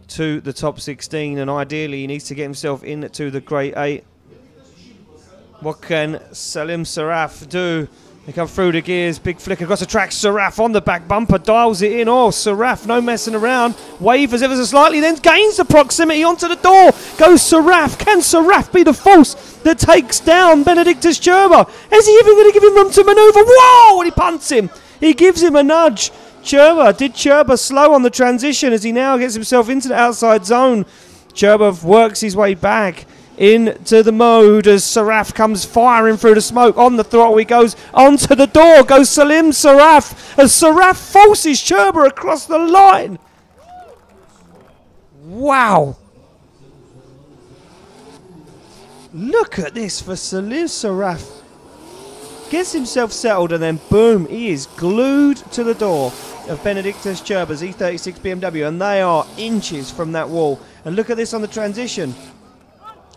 to the top 16, and ideally he needs to get himself into the Great 8. What can Salim Saraf do? They come through the gears, big flick across the track. Saraf on the back bumper, dials it in. Oh, Saraf, no messing around. Wavers ever so slightly, then gains the proximity onto the door. Goes Saraf. Can Saraf be the force that takes down Benedictus Čirba? Is he even going to give him room to manoeuvre? Whoa! And he punts him. He gives him a nudge. Did Čirba slow on the transition as he now gets himself into the outside zone? Čirba works his way back into the mode as Saraf comes firing through the smoke. On the throttle he goes, onto the door goes Salim Saraf as Saraf forces Čirba across the line. Wow. Look at this for Salim Saraf. Gets himself settled and then boom, he is glued to the door of Benedictus Čirba's E36 BMW, and they are inches from that wall. And look at this on the transition.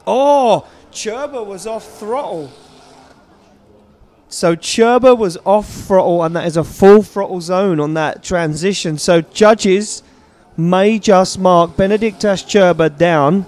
Oh, Čirba was off throttle. So Čirba was off throttle, and that is a full throttle zone on that transition. So judges may just mark Benedictus Čirba down.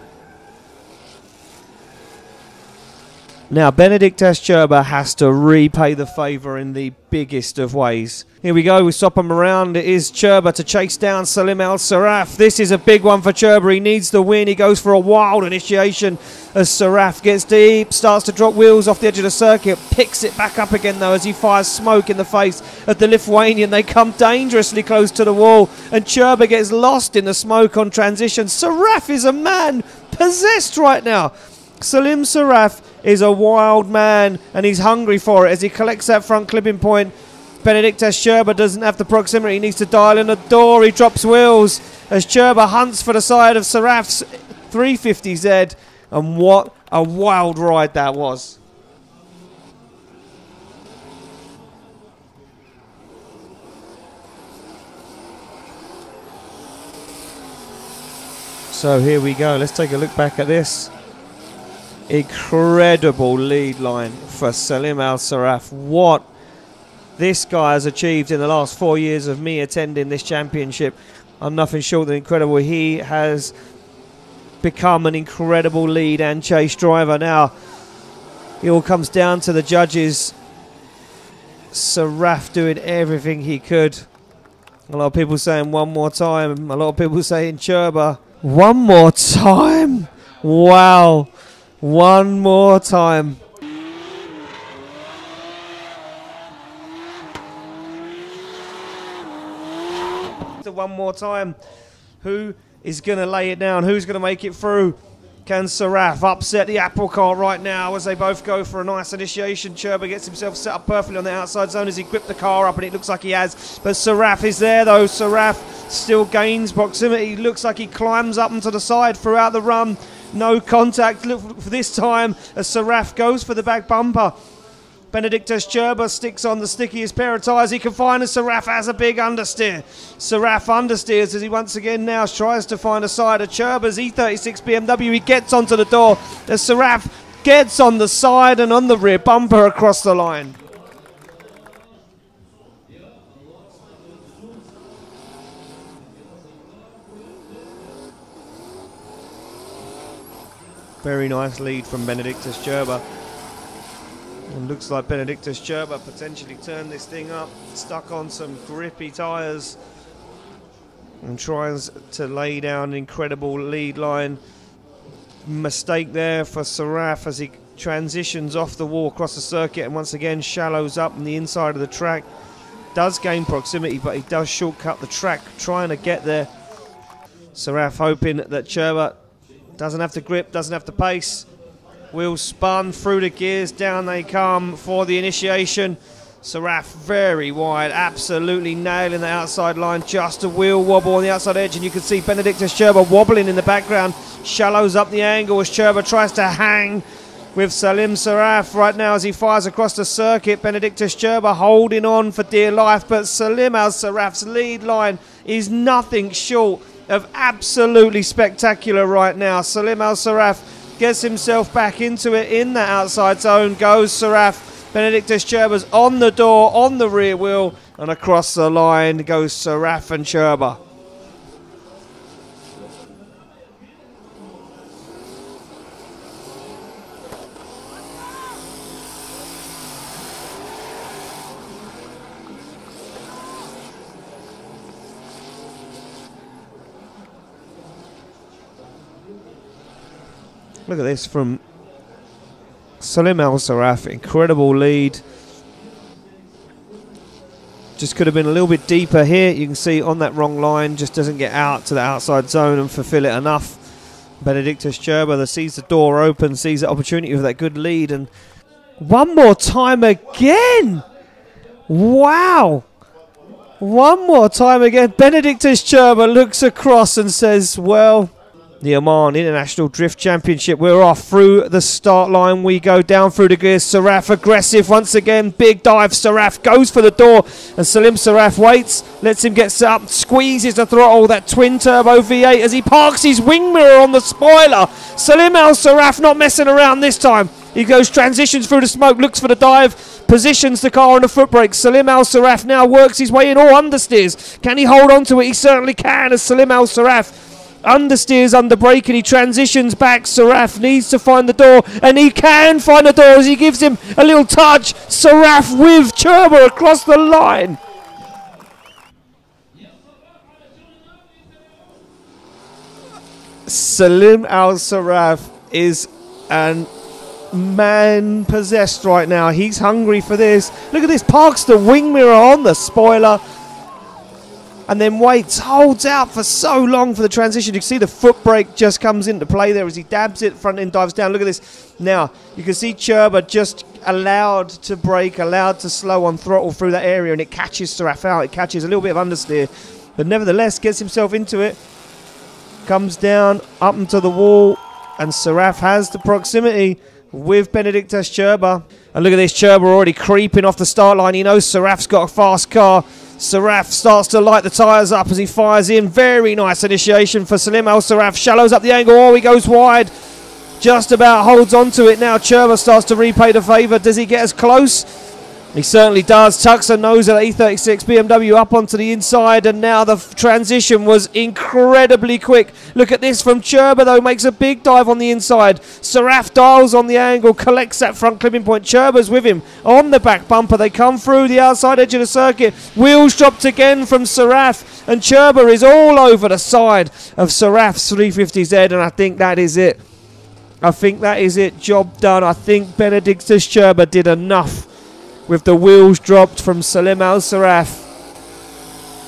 Now, Benedictus Čirba has to repay the favour in the biggest of ways. Here we go, we swap him around. It is Čirba to chase down Salim Al Saraf. This is a big one for Čirba. He needs the win. He goes for a wild initiation as Saraf gets deep, starts to drop wheels off the edge of the circuit, picks it back up again though as he fires smoke in the face of the Lithuanian. They come dangerously close to the wall and Čirba gets lost in the smoke on transition. Saraf is a man possessed right now. Salim Saraf is a wild man and he's hungry for it as he collects that front clipping point. Benedictus Čirba doesn't have the proximity. He needs to dial in the door. He drops wheels as Čirba hunts for the side of Saraf's 350Z. And what a wild ride that was. So here we go. Let's take a look back at this. Incredible lead line for Salim Al Saraf. What this guy has achieved in the last 4 years of me attending this championship, I'm nothing short than incredible. He has become an incredible lead and chase driver. Now, it all comes down to the judges. Saraf doing everything he could. A lot of people saying one more time. A lot of people saying Čirba. One more time. Wow. One more time. One more time. Who is going to lay it down? Who's going to make it through? Can Saraf upset the apple cart right now as they both go for a nice initiation? Čirba gets himself set up perfectly on the outside zone as he gripped the car up, and it looks like he has. But Saraf is there though. Saraf still gains proximity. Looks like he climbs up and to the side throughout the run. No contact for this time as Saraf goes for the back bumper. Benedictus Čirba sticks on the stickiest pair of tyres he can find as Saraf has a big understeer. Saraf understeers as he once again now tries to find a side of Čirba's E36 BMW. He gets onto the door as Saraf gets on the side and on the rear bumper across the line. Very nice lead from Benedictus Čirba. And looks like Benedictus Čirba potentially turned this thing up, stuck on some grippy tyres and tries to lay down an incredible lead line. Mistake there for Saraf as he transitions off the wall across the circuit and once again shallows up on the inside of the track. Does gain proximity, but he does shortcut the track trying to get there. Saraf hoping that Čirba doesn't have to grip, doesn't have to pace. Wheels spun through the gears, down they come for the initiation. Saraf very wide, absolutely nailing the outside line, just a wheel wobble on the outside edge, and you can see Benedictus Čirba wobbling in the background, shallows up the angle as Čirba tries to hang with Salim Saraf right now as he fires across the circuit. Benedictus Čirba holding on for dear life, but Salim Al Saraf's lead line is nothing short of absolutely spectacular right now. Salim Al Saraf gets himself back into it in the outside zone. Goes Saraf. Benedictus Čirba's on the door, on the rear wheel, and across the line goes Saraf and Čirba. Look at this from Salim Al Saraf. Incredible lead. Just could have been a little bit deeper here. You can see on that wrong line, just doesn't get out to the outside zone and fulfill it enough. Benedictus Čirba that sees the door open, sees the opportunity with that good lead, and one more time again. Wow. One more time again. Benedictus Čirba looks across and says, well, the Oman International Drift Championship, we're off. Through the start line we go, down through the gears. Saraf aggressive once again, big dive. Saraf goes for the door, and Salim Saraf waits, lets him get set up, squeezes the throttle, that twin turbo V8 as he parks his wing mirror on the spoiler. Salim Al Saraf not messing around this time. He goes, transitions through the smoke, looks for the dive, positions the car on the foot brakes. Salim Al Saraf now works his way in, all understeers. Can he hold on to it? He certainly can, as Salim Al Saraf understeers under brake and he transitions back. Saraf needs to find the door, and he can find the door as he gives him a little touch. Saraf with Čirba across the line. Salim Al Saraf is an man possessed right now. He's hungry for this. Look at this, parks the wing mirror on the spoiler and then waits, holds out for so long for the transition. You can see the foot brake just comes into play there as he dabs it, front end dives down. Look at this. Now, you can see Čirba just allowed to brake, allowed to slow on throttle through that area, and it catches Saraf out. It catches a little bit of understeer, but nevertheless gets himself into it. Comes down, up into the wall, and Saraf has the proximity with Benedictus Čirba. And look at this, Čirba already creeping off the start line. He knows Saraf's got a fast car. Saraf starts to light the tyres up as he fires in. Very nice initiation for Salim Al Saraf. Shallows up the angle. Oh, he goes wide. Just about holds on to it now. Čirba starts to repay the favour. Does he get as close? He certainly does. Tucks a nose at E36 BMW up onto the inside, and now the transition was incredibly quick. Look at this from Čirba though, makes a big dive on the inside. Saraf dials on the angle, collects that front clipping point. Čirba's with him on the back bumper. They come through the outside edge of the circuit. Wheels dropped again from Saraf, and Čirba is all over the side of Saraf's 350Z, and I think that is it. I think that is it. Job done. I think Benedictus Čirba did enough. With the wheels dropped from Salim Al Saraf,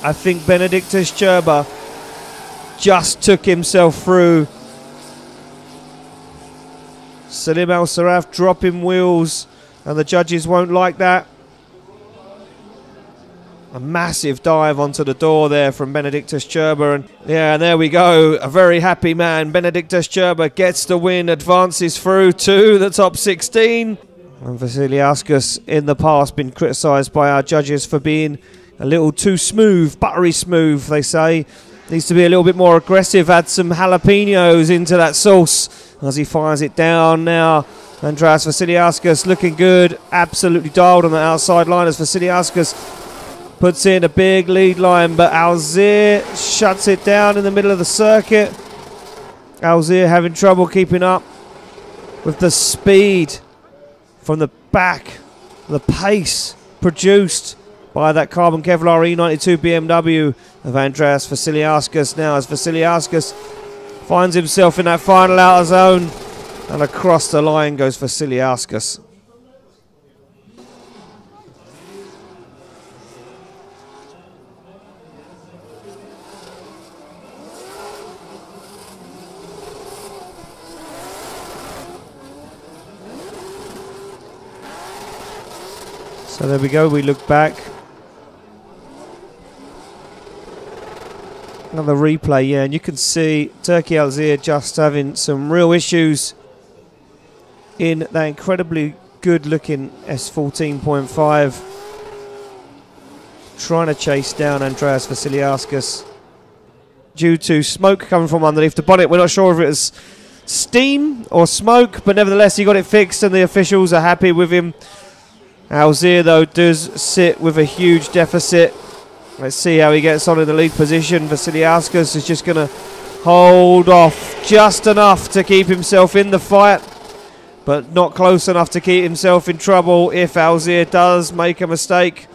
I think Benedictus Čirba just took himself through. Salim Al Saraf dropping wheels, and the judges won't like that. A massive dive onto the door there from Benedictus Čirba, and yeah, and there we go. A very happy man. Benedictus Čirba gets the win, advances through to the top 16. And Vasiliauskas in the past been criticised by our judges for being a little too smooth, buttery smooth, they say. Needs to be a little bit more aggressive, add some jalapenos into that sauce as he fires it down now. Andreas Vasiliauskas looking good, absolutely dialed on the outside line as Vasiliauskas puts in a big lead line, but Alzir shuts it down in the middle of the circuit. Alzir having trouble keeping up with the speed from the back, the pace produced by that carbon Kevlar E92 BMW of Andreas Vasiliauskas. Now as Vasiliauskas finds himself in that final outer zone, and across the line goes Vasiliauskas. So there we go, we look back. Another replay, yeah, and you can see Turkey Alzir just having some real issues in that incredibly good looking S14.5. Trying to chase down Andreas Vasiliauskas due to smoke coming from underneath the bonnet. We're not sure if it was steam or smoke, but nevertheless he got it fixed and the officials are happy with him. Alzir though does sit with a huge deficit. Let's see how he gets on in the lead position. Vasiliauskas is just going to hold off just enough to keep himself in the fight, but not close enough to keep himself in trouble if Alzir does make a mistake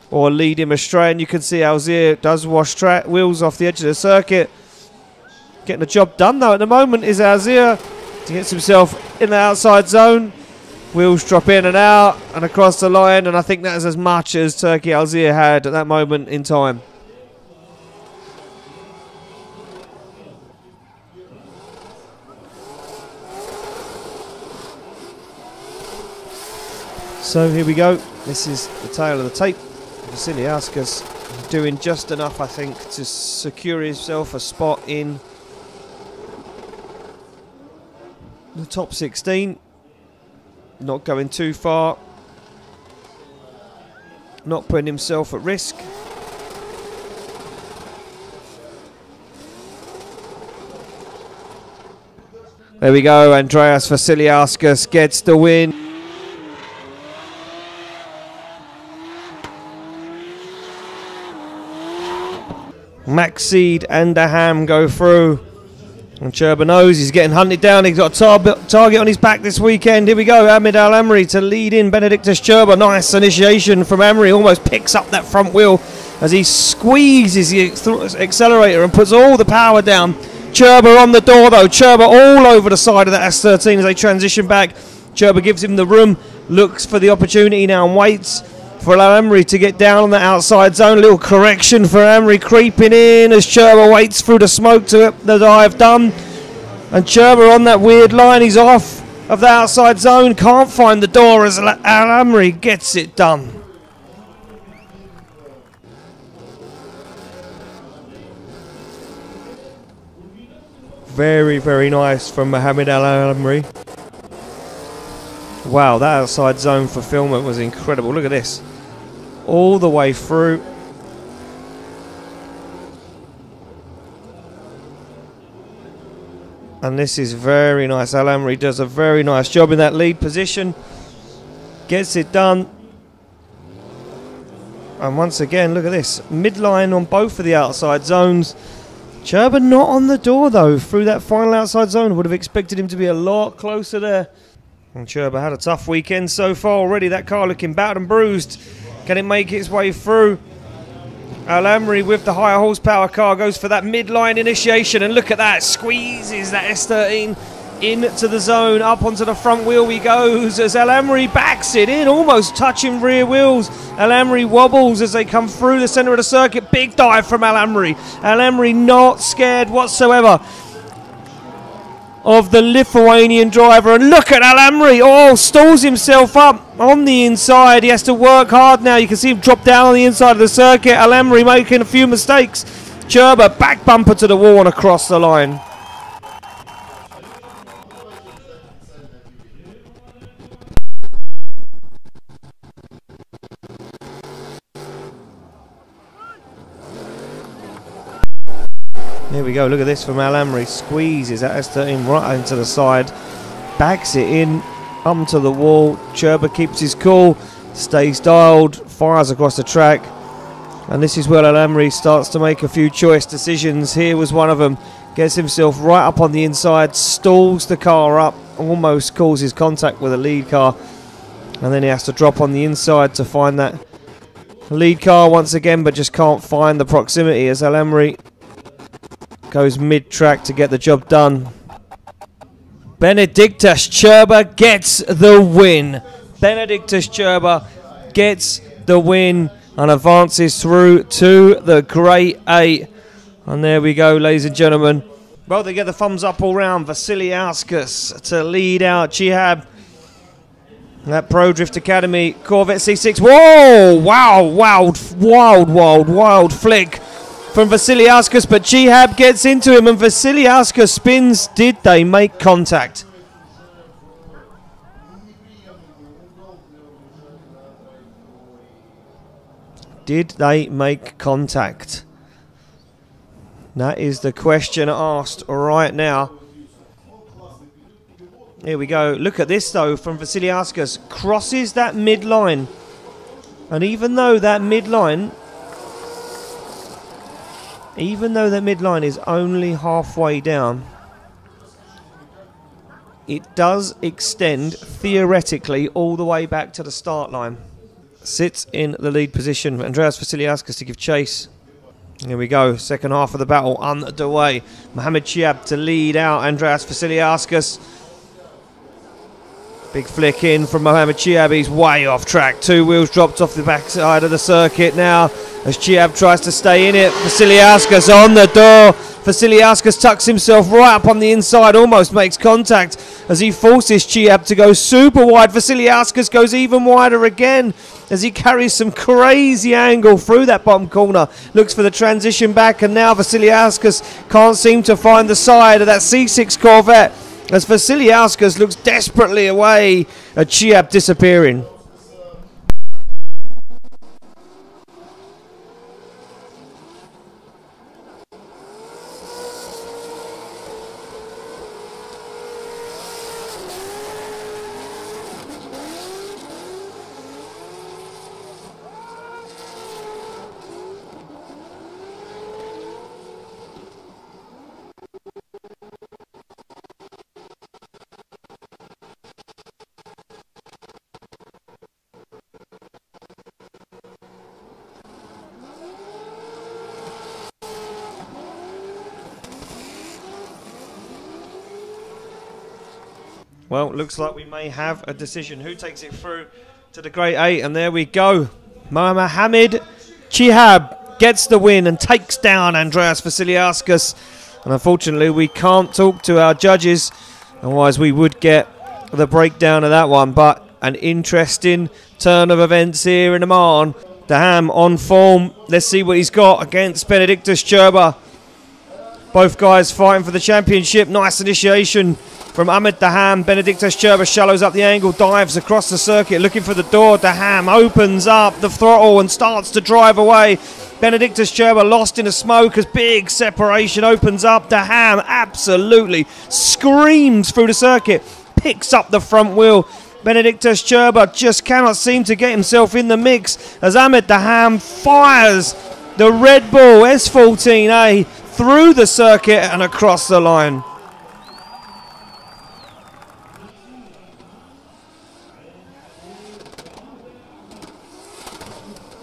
or lead him astray. And you can see Alzir does wash wheels off the edge of the circuit. Getting the job done though at the moment is Alzir. Gets himself in the outside zone. Wheels drop in and out and across the line, and I think that is as much as Turkey Alzir had at that moment in time. So here we go. This is the tail of the tape. Vasiliauskas doing just enough, I think, to secure himself a spot in the top 16. Not going too far. Not putting himself at risk. There we go. Andreas Vasiliauskas gets the win. Maxseed and Daham go through. And Čirba knows he's getting hunted down. He's got a target on his back this weekend. Here we go. Ahmed Al Amri to lead in Benedictus Čirba. Nice initiation from Amri. Almost picks up that front wheel as he squeezes the accelerator and puts all the power down. Čirba on the door though. Čirba all over the side of the S13 as they transition back. Čirba gives him the room. Looks for the opportunity now and waits for Al Amri to get down on the outside zone. A little correction for Amri creeping in as Čirba waits through the smoke to it that I've done. And Čirba on that weird line. He's off of the outside zone. Can't find the door as Al Amri gets it done. Very, very nice from Mohammed Al Amri. Wow, that outside zone fulfillment was incredible. Look at this. All the way through. And this is very nice. Al Amri does a very nice job in that lead position. Gets it done. And once again, look at this. Midline on both of the outside zones. Čirba not on the door though through that final outside zone. Would have expected him to be a lot closer there. And Čirba had a tough weekend so far already. That car looking battered and bruised. Can it make its way through? Al Amri with the higher horsepower car goes for that midline initiation. And look at that. Squeezes that S13 into the zone. Up onto the front wheel he goes as Al Amri backs it in. Almost touching rear wheels. Al Amri wobbles as they come through the centre of the circuit. Big dive from Al Amri. Al Amri not scared whatsoever of the Lithuanian driver. And look at Al Amri. Oh, stalls himself up on the inside. He has to work hard now. You can see him drop down on the inside of the circuit. Al Amri making a few mistakes. Čirba back bumper to the wall and across the line. Here we go, look at this from Al Amri. Squeezes that S13 right into the side. Backs it in, to the wall. Čirba keeps his cool, stays dialed, fires across the track. And this is where Al Amri starts to make a few choice decisions. Here was one of them. Gets himself right up on the inside, stalls the car up, almost causes contact with a lead car. And then he has to drop on the inside to find that lead car once again, but just can't find the proximity as Al Amri goes mid-track to get the job done. Benedictus Čirba gets the win. Benedictus Čirba gets the win and advances through to the Grade 8. And there we go, ladies and gentlemen. Well, they get the thumbs up all round. Vasiliauskas to lead out Čihab. That Pro Drift Academy Corvette C6. Whoa! Wow! Wild flick from Vasiliauskas, but Čihab gets into him and Vasiliauskas spins. Did they make contact? Did they make contact? That is the question asked right now. Here we go. Look at this though from Vasiliauskas. Crosses that midline. And even though that midline is only halfway down, it does extend theoretically all the way back to the start line. Sits in the lead position for Andreas Vasiliauskas to give chase. Here we go, second half of the battle underway. Mohamed Čihab to lead out Andreas Vasiliauskas. Big flick in from Mohamed Chiab. He's way off track. 2 wheels dropped off the backside of the circuit now as Chiab tries to stay in it. Vasiliauskas on the door. Vasiliauskas tucks himself right up on the inside, almost makes contact as he forces Chiab to go super wide. Vasiliauskas goes even wider again as he carries some crazy angle through that bottom corner. Looks for the transition back, and now Vasiliauskas can't seem to find the side of that C6 Corvette as Vasiliauskas looks desperately away at Chiab disappearing. Well, looks like we may have a decision. Who takes it through to the Great 8? And there we go. Mohamed Chiab gets the win and takes down Andreas Vasiliauskas. And unfortunately, we can't talk to our judges. Otherwise, we would get the breakdown of that one. But an interesting turn of events here in Oman. Daham on form. Let's see what he's got against Benedictus Čirba. Both guys fighting for the championship. Nice initiation from Ahmed Daham. Benedictus Čirba shallows up the angle, dives across the circuit, looking for the door. Daham opens up the throttle and starts to drive away. Benedictus Čirba lost in the smoke as big separation opens up. Daham absolutely screams through the circuit, picks up the front wheel. Benedictus Čirba just cannot seem to get himself in the mix as Ahmed Daham fires the Red Bull S14A through the circuit and across the line.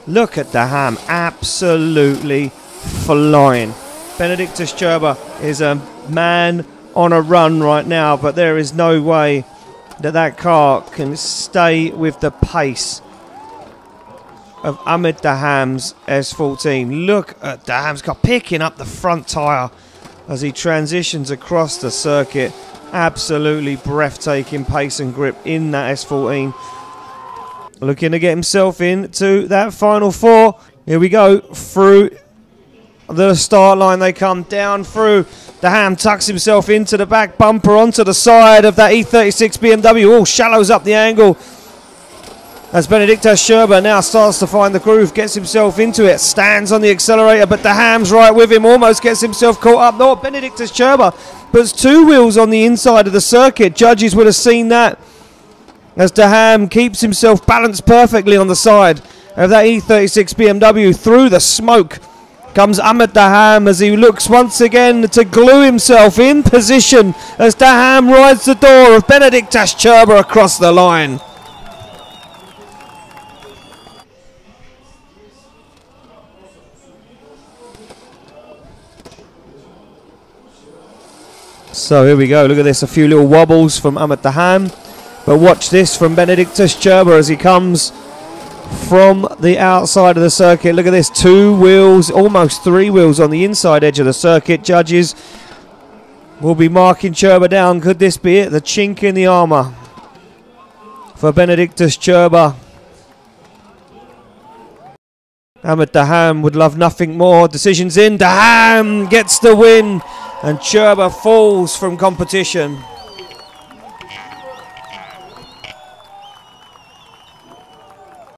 Look at Daham, absolutely flying. Benedictus Čirba is a man on a run right now, but there is no way that that car can stay with the pace of Ahmed Daham's S14. Look at Daham's car picking up the front tyre as he transitions across the circuit. Absolutely breathtaking pace and grip in that S14. Looking to get himself into that final 4. Here we go. Through the start line they come, down through. Daham tucks himself into the back bumper onto the side of that E36 BMW. Oh, shallows up the angle as Benedictus Čirba now starts to find the groove, gets himself into it, stands on the accelerator, but Daham's right with him, almost gets himself caught up. No, Benedictus Čirba puts 2 wheels on the inside of the circuit. Judges would have seen that as Daham keeps himself balanced perfectly on the side of that E36 BMW. Through the smoke comes Ahmed Daham as he looks once again to glue himself in position as Daham rides the door of Benedictus Čirba across the line. So here we go, look at this, a few little wobbles from Ahmed Daham. But watch this from Benedictus Čirba as he comes from the outside of the circuit. Look at this, 2 wheels, almost 3 wheels on the inside edge of the circuit. Judges will be marking Čirba down. Could this be it? The chink in the armour for Benedictus Čirba. Ahmed Daham would love nothing more. Decisions in. Daham gets the win and Čirba falls from competition.